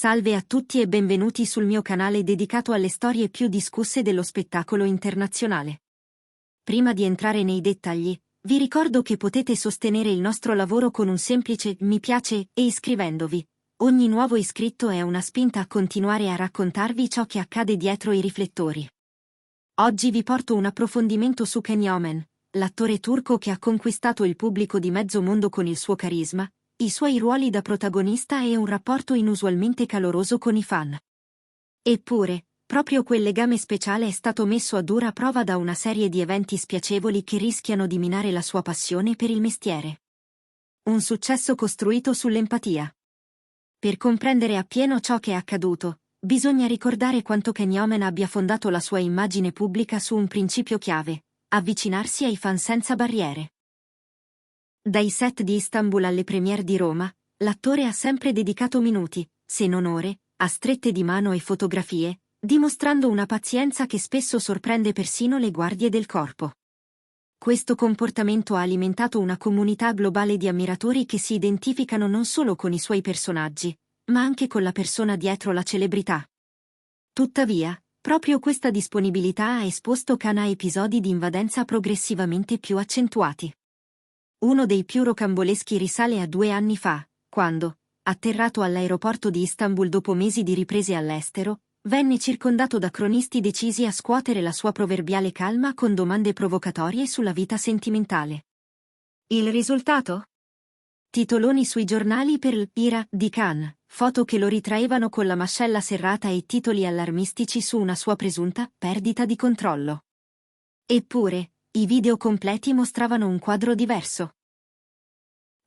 Salve a tutti e benvenuti sul mio canale dedicato alle storie più discusse dello spettacolo internazionale. Prima di entrare nei dettagli, vi ricordo che potete sostenere il nostro lavoro con un semplice mi piace e iscrivendovi. Ogni nuovo iscritto è una spinta a continuare a raccontarvi ciò che accade dietro i riflettori. Oggi vi porto un approfondimento su Can Yaman, l'attore turco che ha conquistato il pubblico di mezzo mondo con il suo carisma, i suoi ruoli da protagonista e un rapporto inusualmente caloroso con i fan. Eppure, proprio quel legame speciale è stato messo a dura prova da una serie di eventi spiacevoli che rischiano di minare la sua passione per il mestiere. Un successo costruito sull'empatia. Per comprendere appieno ciò che è accaduto, bisogna ricordare quanto Can Yaman abbia fondato la sua immagine pubblica su un principio chiave: avvicinarsi ai fan senza barriere. Dai set di Istanbul alle premiere di Roma, l'attore ha sempre dedicato minuti, se non ore, a strette di mano e fotografie, dimostrando una pazienza che spesso sorprende persino le guardie del corpo. Questo comportamento ha alimentato una comunità globale di ammiratori che si identificano non solo con i suoi personaggi, ma anche con la persona dietro la celebrità. Tuttavia, proprio questa disponibilità ha esposto Can a episodi di invadenza progressivamente più accentuati. Uno dei più rocamboleschi risale a 2 anni fa, quando, atterrato all'aeroporto di Istanbul dopo mesi di riprese all'estero, venne circondato da cronisti decisi a scuotere la sua proverbiale calma con domande provocatorie sulla vita sentimentale. Il risultato? Titoloni sui giornali per l'Ira di Can, foto che lo ritraevano con la mascella serrata e titoli allarmistici su una sua presunta perdita di controllo. Eppure, i video completi mostravano un quadro diverso.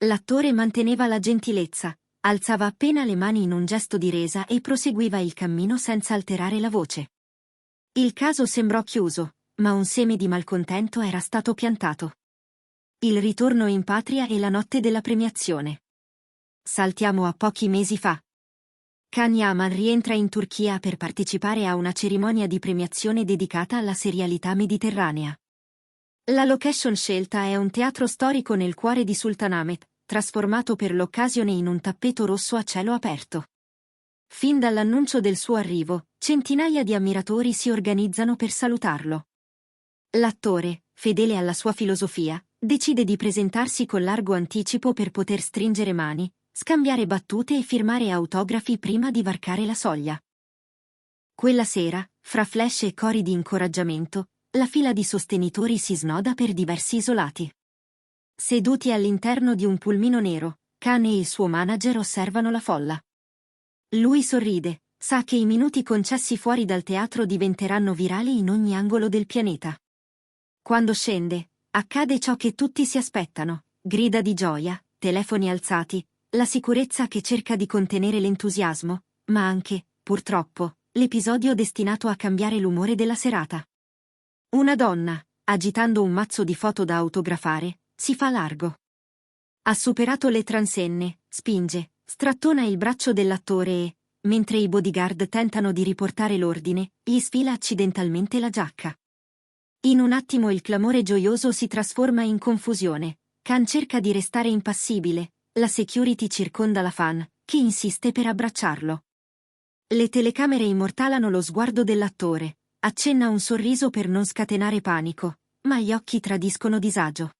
L'attore manteneva la gentilezza, alzava appena le mani in un gesto di resa e proseguiva il cammino senza alterare la voce. Il caso sembrò chiuso, ma un seme di malcontento era stato piantato. Il ritorno in patria e la notte della premiazione. Saltiamo a pochi mesi fa. Can Yaman rientra in Turchia per partecipare a una cerimonia di premiazione dedicata alla serialità mediterranea. La location scelta è un teatro storico nel cuore di Sultanahmet, trasformato per l'occasione in un tappeto rosso a cielo aperto. Fin dall'annuncio del suo arrivo, centinaia di ammiratori si organizzano per salutarlo. L'attore, fedele alla sua filosofia, decide di presentarsi con largo anticipo per poter stringere mani, scambiare battute e firmare autografi prima di varcare la soglia. Quella sera, fra flash e cori di incoraggiamento, la fila di sostenitori si snoda per diversi isolati. Seduti all'interno di un pulmino nero, Can e il suo manager osservano la folla. Lui sorride, sa che i minuti concessi fuori dal teatro diventeranno virali in ogni angolo del pianeta. Quando scende, accade ciò che tutti si aspettano: grida di gioia, telefoni alzati, la sicurezza che cerca di contenere l'entusiasmo, ma anche, purtroppo, l'episodio destinato a cambiare l'umore della serata. Una donna, agitando un mazzo di foto da autografare, si fa largo. Ha superato le transenne, spinge, strattona il braccio dell'attore e, mentre i bodyguard tentano di riportare l'ordine, gli sfila accidentalmente la giacca. In un attimo il clamore gioioso si trasforma in confusione. Can cerca di restare impassibile, la security circonda la fan, che insiste per abbracciarlo. Le telecamere immortalano lo sguardo dell'attore. Accenna un sorriso per non scatenare panico, ma gli occhi tradiscono disagio.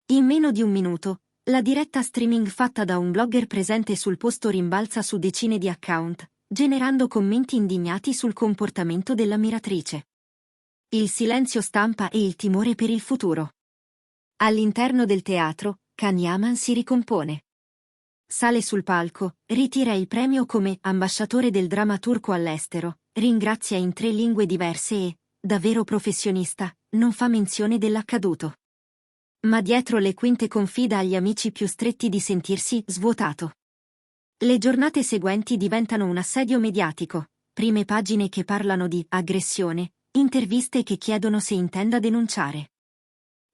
In meno di un minuto, la diretta streaming fatta da un blogger presente sul posto rimbalza su decine di account, generando commenti indignati sul comportamento dell'ammiratrice. Il silenzio stampa e il timore per il futuro. All'interno del teatro, Can Yaman si ricompone. Sale sul palco, ritira il premio come ambasciatore del dramma turco all'estero, ringrazia in 3 lingue diverse e, da vero professionista, non fa menzione dell'accaduto. Ma dietro le quinte confida agli amici più stretti di sentirsi svuotato. Le giornate seguenti diventano un assedio mediatico, prime pagine che parlano di aggressione, interviste che chiedono se intenda denunciare.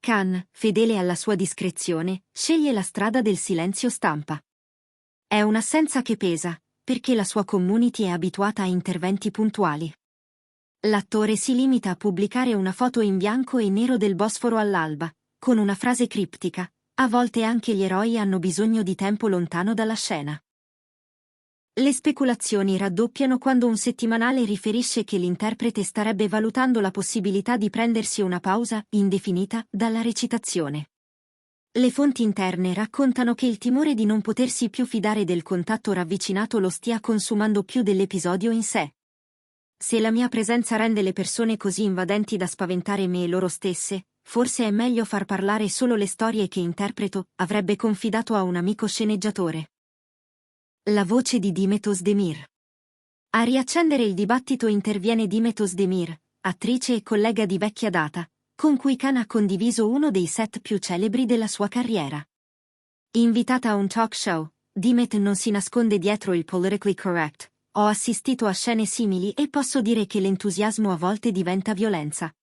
Can, fedele alla sua discrezione, sceglie la strada del silenzio stampa. È un'assenza che pesa, perché la sua community è abituata a interventi puntuali. L'attore si limita a pubblicare una foto in bianco e nero del Bosforo all'alba, con una frase criptica: a volte anche gli eroi hanno bisogno di tempo lontano dalla scena. Le speculazioni raddoppiano quando un settimanale riferisce che l'interprete starebbe valutando la possibilità di prendersi una pausa indefinita dalla recitazione. Le fonti interne raccontano che il timore di non potersi più fidare del contatto ravvicinato lo stia consumando più dell'episodio in sé. Se la mia presenza rende le persone così invadenti da spaventare me e loro stesse, forse è meglio far parlare solo le storie che interpreto, avrebbe confidato a un amico sceneggiatore. La voce di Demet Özdemir. A riaccendere il dibattito interviene Demet Özdemir, attrice e collega di vecchia data, con cui Khan ha condiviso uno dei set più celebri della sua carriera. Invitata a un talk show, Demet non si nasconde dietro il politically correct. Ho assistito a scene simili e posso dire che l'entusiasmo a volte diventa violenza.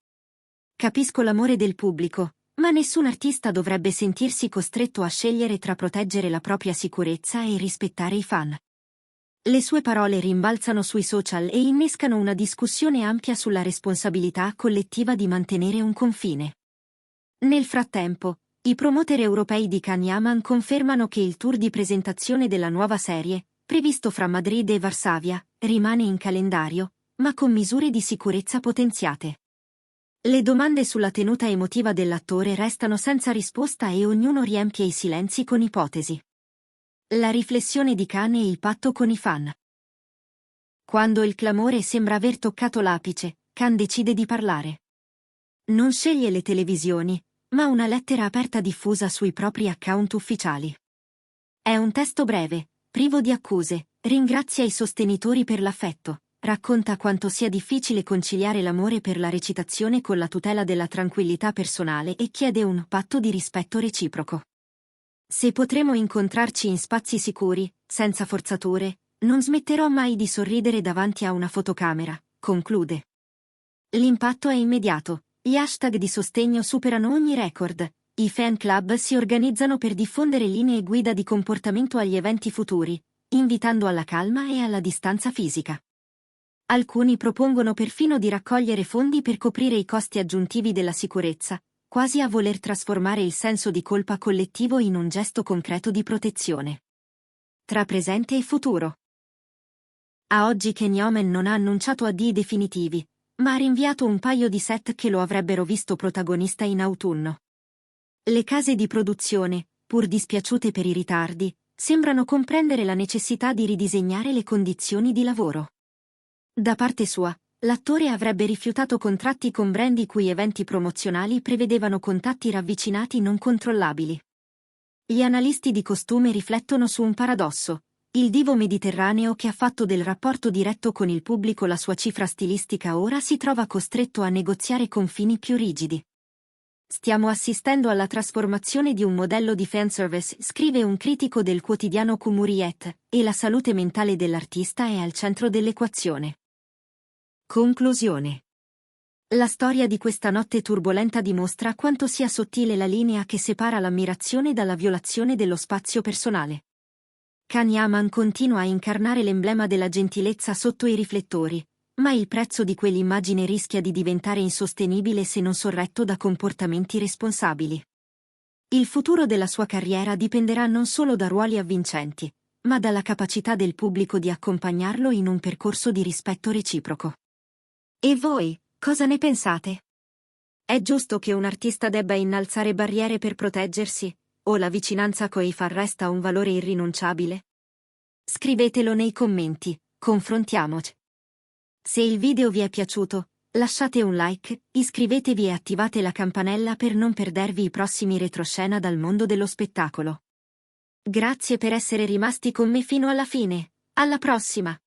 Capisco l'amore del pubblico, ma nessun artista dovrebbe sentirsi costretto a scegliere tra proteggere la propria sicurezza e rispettare i fan. Le sue parole rimbalzano sui social e innescano una discussione ampia sulla responsabilità collettiva di mantenere un confine. Nel frattempo, i promoter europei di Can Yaman confermano che il tour di presentazione della nuova serie, previsto fra Madrid e Varsavia, rimane in calendario, ma con misure di sicurezza potenziate. Le domande sulla tenuta emotiva dell'attore restano senza risposta e ognuno riempie i silenzi con ipotesi. La riflessione di Khan e il patto con i fan. Quando il clamore sembra aver toccato l'apice, Khan decide di parlare. Non sceglie le televisioni, ma una lettera aperta diffusa sui propri account ufficiali. È un testo breve, privo di accuse, ringrazia i sostenitori per l'affetto. Racconta quanto sia difficile conciliare l'amore per la recitazione con la tutela della tranquillità personale e chiede un patto di rispetto reciproco. Se potremo incontrarci in spazi sicuri, senza forzature, non smetterò mai di sorridere davanti a una fotocamera, conclude. L'impatto è immediato, gli hashtag di sostegno superano ogni record, i fan club si organizzano per diffondere linee guida di comportamento agli eventi futuri, invitando alla calma e alla distanza fisica. Alcuni propongono perfino di raccogliere fondi per coprire i costi aggiuntivi della sicurezza, quasi a voler trasformare il senso di colpa collettivo in un gesto concreto di protezione. Tra presente e futuro. A oggi Can Yaman non ha annunciato addii definitivi, ma ha rinviato un paio di set che lo avrebbero visto protagonista in autunno. Le case di produzione, pur dispiaciute per i ritardi, sembrano comprendere la necessità di ridisegnare le condizioni di lavoro. Da parte sua, l'attore avrebbe rifiutato contratti con brand i cui eventi promozionali prevedevano contatti ravvicinati non controllabili. Gli analisti di costume riflettono su un paradosso: il divo mediterraneo che ha fatto del rapporto diretto con il pubblico la sua cifra stilistica ora si trova costretto a negoziare confini più rigidi. Stiamo assistendo alla trasformazione di un modello di fanservice, scrive un critico del quotidiano Cumhuriyet, e la salute mentale dell'artista è al centro dell'equazione. Conclusione. La storia di questa notte turbolenta dimostra quanto sia sottile la linea che separa l'ammirazione dalla violazione dello spazio personale. Can Yaman continua a incarnare l'emblema della gentilezza sotto i riflettori, ma il prezzo di quell'immagine rischia di diventare insostenibile se non sorretto da comportamenti responsabili. Il futuro della sua carriera dipenderà non solo da ruoli avvincenti, ma dalla capacità del pubblico di accompagnarlo in un percorso di rispetto reciproco. E voi, cosa ne pensate? È giusto che un artista debba innalzare barriere per proteggersi, o la vicinanza coi fan resta un valore irrinunciabile? Scrivetelo nei commenti, confrontiamoci. Se il video vi è piaciuto, lasciate un like, iscrivetevi e attivate la campanella per non perdervi i prossimi retroscena dal mondo dello spettacolo. Grazie per essere rimasti con me fino alla fine, alla prossima!